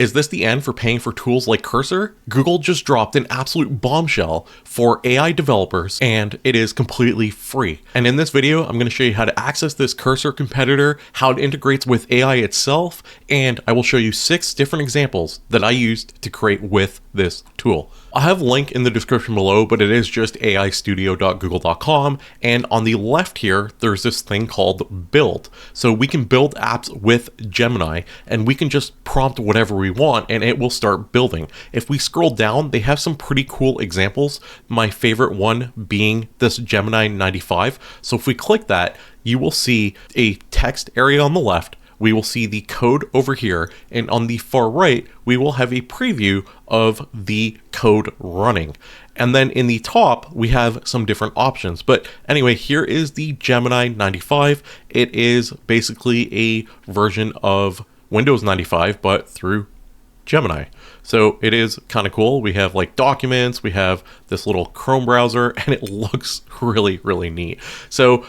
Is this the end for paying for tools like Cursor? Google just dropped an absolute bombshell for AI developers, and it is completely free. And in this video, I'm going to show you how to access this Cursor competitor, how it integrates with AI itself, and I will show you 6 different examples that I used to create with this tool. I have a link in the description below, but it is just aistudio.google.com, and on the left here, there's this thing called build. So we can build apps with Gemini, and we can just prompt whatever we want, and it will start building. If we scroll down, they have some pretty cool examples, my favorite one being this Gemini 95. So if we click that, you will see a text area on the left, we will see the code over here, and on the far right, we will have a preview of the code running. And then in the top, we have some different options. But anyway, here is the Gemini 95. It is basically a version of Windows 95, but through Gemini. So it is kind of cool. We have like documents, we have this little Chrome browser, and it looks really, really neat. So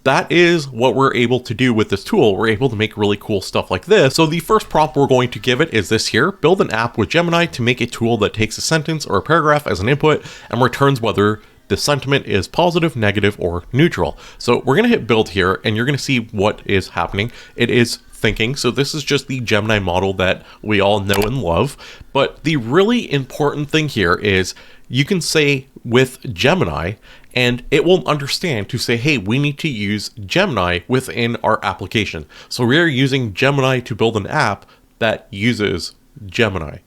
that is what we're able to do with this tool. We're able to make really cool stuff like this. So the first prompt we're going to give it is this here: build an app with Gemini to make a tool that takes a sentence or a paragraph as an input and returns whether the sentiment is positive, negative, or neutral. So we're going to hit build here, and you're going to see what is happening. It is thinking. So this is just the Gemini model that we all know and love. But the really important thing here is you can say with Gemini, and it will understand to say, hey, we need to use Gemini within our application. So we are using Gemini to build an app that uses Gemini.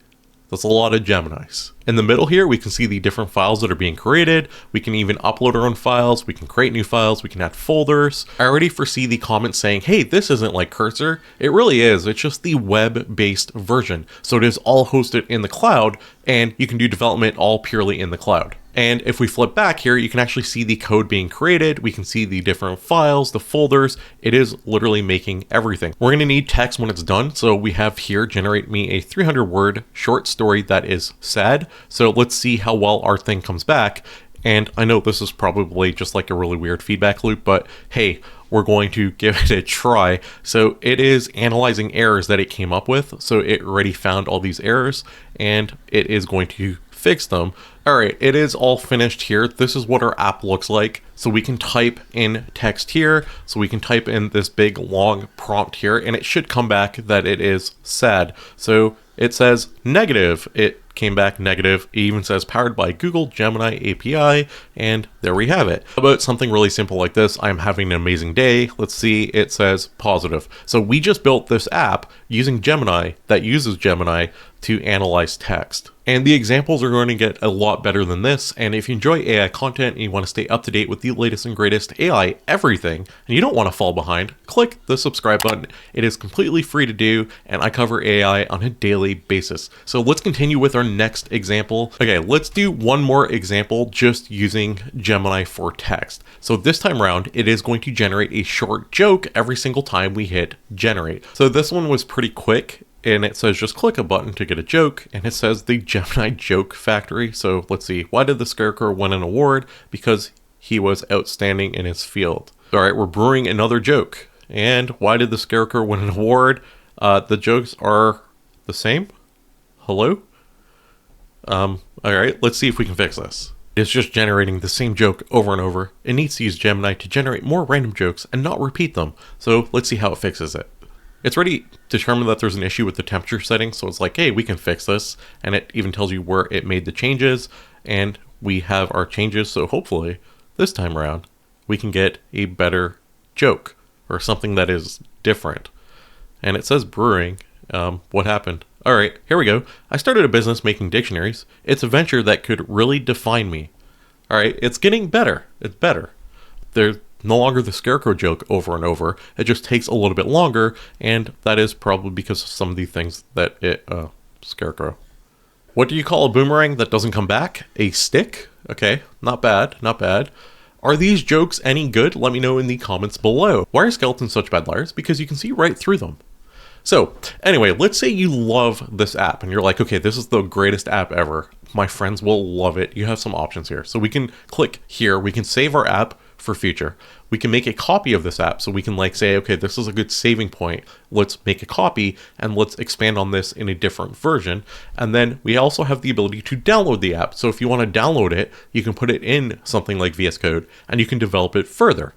That's a lot of Geminis. In the middle here, we can see the different files that are being created. We can even upload our own files. We can create new files. We can add folders. I already foresee the comments saying, hey, this isn't like Cursor. It really is. It's just the web-based version. So it is all hosted in the cloud, and you can do development all purely in the cloud. And if we flip back here, you can actually see the code being created. We can see the different files, the folders. It is literally making everything. We're going to need text when it's done. So we have here, generate me a 300-word short story that is sad. So let's see how well our thing comes back. And I know this is probably just like a really weird feedback loop, but hey, we're going to give it a try. So it is analyzing errors that it came up with. So it already found all these errors, and it is going to fix them. All right, it is all finished here. This is what our app looks like. So we can type in text here. So we can type in this big long prompt here, and it should come back that it is sad. So it says negative. It came back negative. It even says powered by Google Gemini API, and there we have it. How about something really simple like this? I'm having an amazing day. Let's see, it says positive. So we just built this app using Gemini that uses Gemini to analyze text. And the examples are going to get a lot better than this. And if you enjoy AI content and you want to stay up to date with the latest and greatest AI everything, and you don't want to fall behind, click the subscribe button. It is completely free to do, and I cover AI on a daily basis. So let's continue with our next example. Okay, let's do one more example just using Gemini for text. So this time around, it is going to generate a short joke every single time we hit generate. So this one was pretty quick, and it says just click a button to get a joke, and it says the Gemini Joke Factory. So let's see, why did the Scarecrow win an award? Because he was outstanding in his field. All right, we're brewing another joke. And why did the Scarecrow win an award? The jokes are the same. Hello? All right, let's see if we can fix this. It's just generating the same joke over and over. It needs to use Gemini to generate more random jokes and not repeat them. So let's see how it fixes it. It's already determined that there's an issue with the temperature setting, so it's like, hey, we can fix this, and it even tells you where it made the changes, and we have our changes, so hopefully, this time around, we can get a better joke, or something that is different. And it says brewing. What happened? All right, here we go. I started a business making dictionaries. It's a venture that could really define me. All right, it's getting better. It's better. There's no longer the Scarecrow joke over and over. It just takes a little bit longer, and that is probably because of some of the things that Scarecrow. What do you call a boomerang that doesn't come back? A stick? Okay, not bad, not bad. Are these jokes any good? Let me know in the comments below. Why are skeletons such bad liars? Because you can see right through them. So anyway, let's say you love this app and you're like, okay, this is the greatest app ever. My friends will love it. You have some options here. So we can click here. We can save our app. for future. We can make a copy of this app, so we can like say, okay, this is a good saving point. Let's make a copy and let's expand on this in a different version. And then we also have the ability to download the app. So if you want to download it, you can put it in something like VS Code and you can develop it further.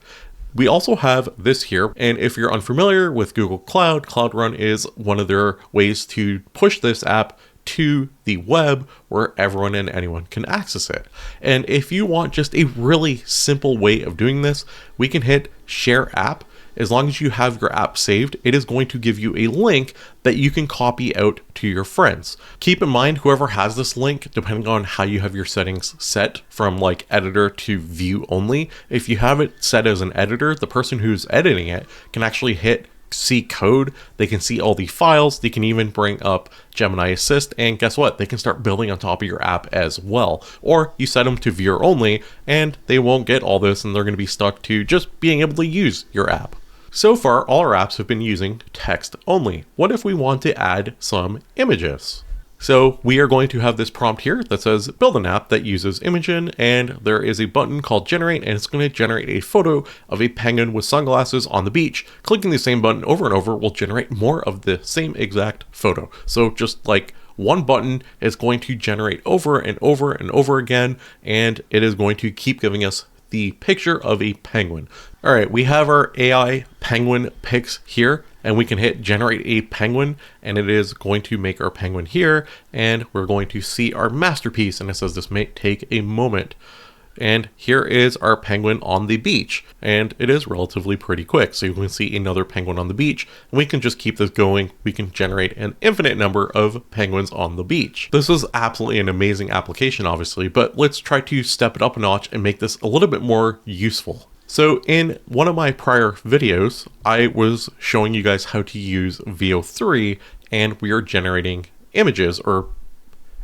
We also have this here, and if you're unfamiliar with Google Cloud, Cloud Run is one of their ways to push this app to the web where everyone and anyone can access it. And if you want just a really simple way of doing this, we can hit Share App. As long as you have your app saved, it is going to give you a link that you can copy out to your friends. Keep in mind, whoever has this link, depending on how you have your settings set from like editor to view only, if you have it set as an editor, the person who's editing it can actually hit see code, they can see all the files, they can even bring up Gemini Assist, and guess what? They can start building on top of your app as well. Or you set them to viewer only and they won't get all this and they're going to be stuck to just being able to use your app. So far, all our apps have been using text only. What if we want to add some images? So we are going to have this prompt here that says build an app that uses Imagen, and there is a button called generate, and it's going to generate a photo of a penguin with sunglasses on the beach. Clicking the same button over and over will generate more of the same exact photo. So just like one button is going to generate over and over and over again, and it is going to keep giving us the picture of a penguin. All right, we have our AI penguin pics here, and we can hit generate a penguin, and it is going to make our penguin here, and we're going to see our masterpiece, and it says this may take a moment. And here is our penguin on the beach, and it is relatively pretty quick. So you can see another penguin on the beach, and we can just keep this going. We can generate an infinite number of penguins on the beach. This is absolutely an amazing application, obviously, but let's try to step it up a notch and make this a little bit more useful. So in one of my prior videos, I was showing you guys how to use VO3, and we are generating images, or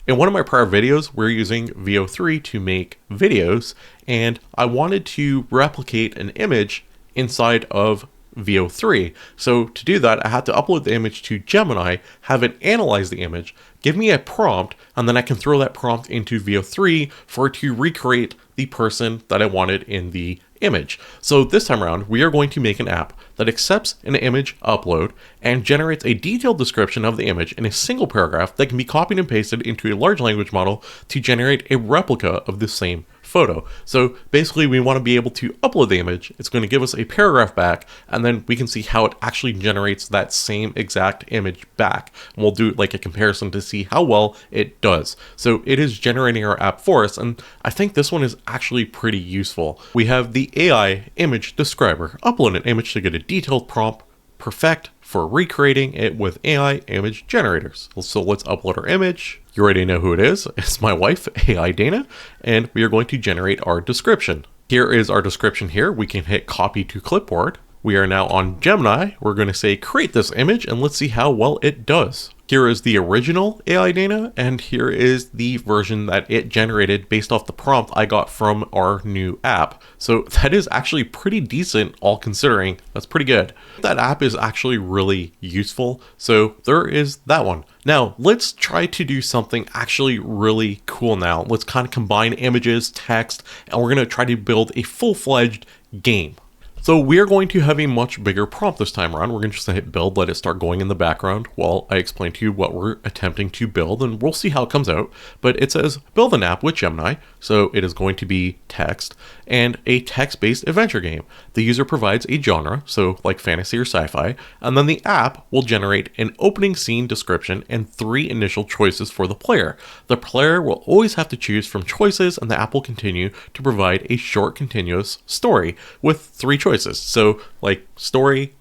in one of my prior videos, we're using VO3 to make videos, and I wanted to replicate an image inside of VO3. So to do that, I had to upload the image to Gemini, have it analyze the image, give me a prompt, and then I can throw that prompt into VO3 for it to recreate the person that I wanted in the image. So this time around, we are going to make an app that accepts an image upload and generates a detailed description of the image in a single paragraph that can be copied and pasted into a large language model to generate a replica of the same photo. So basically we want to be able to upload the image. It's going to give us a paragraph back, and then we can see how it actually generates that same exact image back. And we'll do like a comparison to see how well it does. So it is generating our app for us, and I think this one is actually pretty useful. We have the AI image describer. Upload an image to get a detailed prompt. Perfect for recreating it with AI image generators. So let's upload our image. You already know who it is. It's my wife, AI Dana, and we are going to generate our description. Here is our description here. We can hit copy to clipboard. We are now on Gemini. We're going to say create this image, and let's see how well it does. Here is the original AI Dana, and here is the version that it generated based off the prompt I got from our new app. So that is actually pretty decent, all considering. That's pretty good. That app is actually really useful. So there is that one. Now let's try to do something actually really cool now. Let's kind of combine images, text, and we're going to try to build a full-fledged game. So we are going to have a much bigger prompt this time around. We're going to just hit build, let it start going in the background while I explain to you what we're attempting to build, and we'll see how it comes out. But it says build an app with Gemini. So it is going to be text and a text-based adventure game. The user provides a genre, so like fantasy or sci-fi, and then the app will generate an opening scene description and 3 initial choices for the player. The player will always have to choose from choices, and the app will continue to provide a short continuous story with 3 choices. So like story,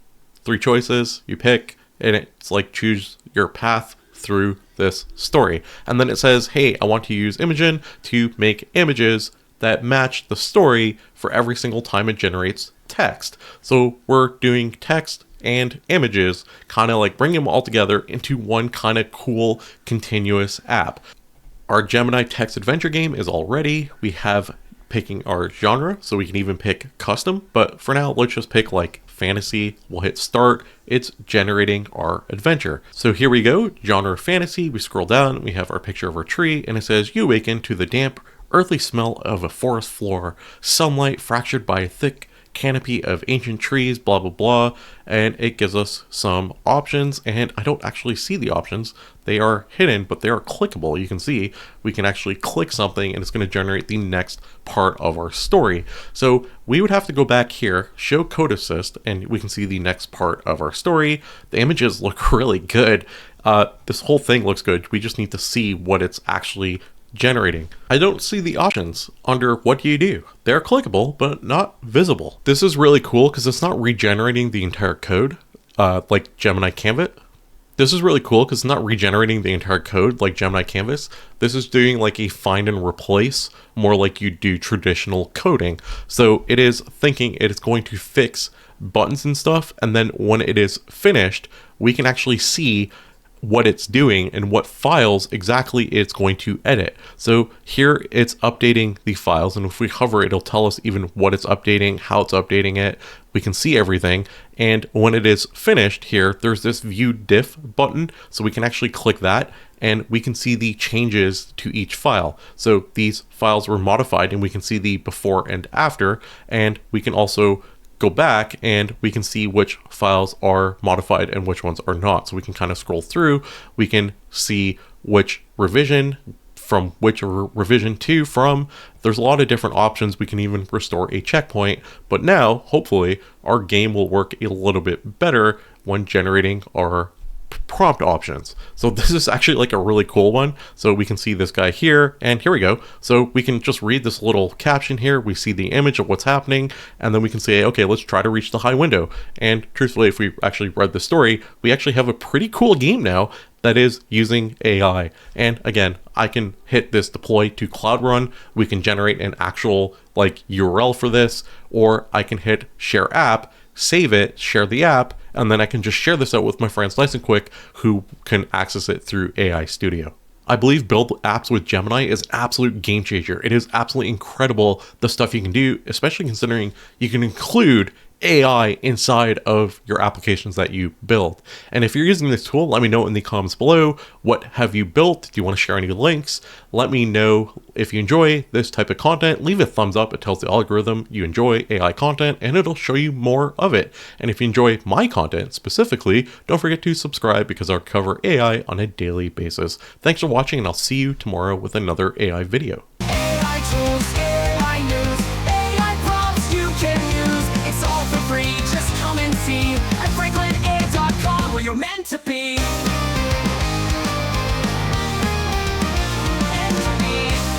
3 choices, you pick, and it's like choose your path through this story. And then it says, hey, I want to use Imagen to make images that match the story for every single time it generates text. So we're doing text and images, kind of like bring them all together into one kind of cool continuous app. Our Gemini text adventure game is all ready. We have picking our genre, so we can even pick custom, but for now let's just pick like fantasy. We'll hit start. It's generating our adventure. So here we go, genre fantasy. We scroll down, we have our picture of our tree, and it says you awaken to the damp earthly smell of a forest floor, sunlight fractured by a thick canopy of ancient trees, blah blah blah, and it gives us some options, and I don't actually see the options. They are hidden, but they are clickable. You can see we can actually click something and it's going to generate the next part of our story. So we would have to go back here, show code assist, and we can see the next part of our story. The images look really good. This whole thing looks good. We just need to see what it's actually generating. I don't see the options under what do you do. They're clickable, but not visible. This is really cool because it's not regenerating the entire code like Gemini Canvas. This is really cool because it's not regenerating the entire code like Gemini Canvas. This is doing like a find and replace, more like you do traditional coding. So it is thinking it is going to fix buttons and stuff, and then when it is finished, we can actually see what it's doing and what files exactly it's going to edit. So here it's updating the files, and if we hover, it'll tell us even what it's updating, how it's updating it. We can see everything, and when it is finished here, there's this view diff button, so we can actually click that and we can see the changes to each file. So these files were modified and we can see the before and after, and we can also go back and we can see which files are modified and which ones are not. So we can kind of scroll through, we can see which revision from which revision to from. There's a lot of different options. We can even restore a checkpoint, but now hopefully our game will work a little bit better when generating our prompt options. So this is actually like a really cool one. So we can see this guy here, and here we go. So we can just read this little caption here. We see the image of what's happening, and then we can say, okay, let's try to reach the high window. And truthfully, if we actually read the story, we actually have a pretty cool game now that is using AI. And again, I can hit this deploy to Cloud Run. We can generate an actual like URL for this, or I can hit share app, save it, share the app, and then I can just share this out with my friends nice and quick who can access it through AI Studio. I believe build apps with Gemini is an absolute game changer. It is absolutely incredible the stuff you can do, especially considering you can include AI inside of your applications that you build. And if you're using this tool, let me know in the comments below. What have you built? Do you want to share any links? Let me know if you enjoy this type of content. Leave a thumbs up. It tells the algorithm you enjoy AI content, and it'll show you more of it. And if you enjoy my content specifically, don't forget to subscribe because I'll cover AI on a daily basis. Thanks for watching, and I'll see you tomorrow with another AI video.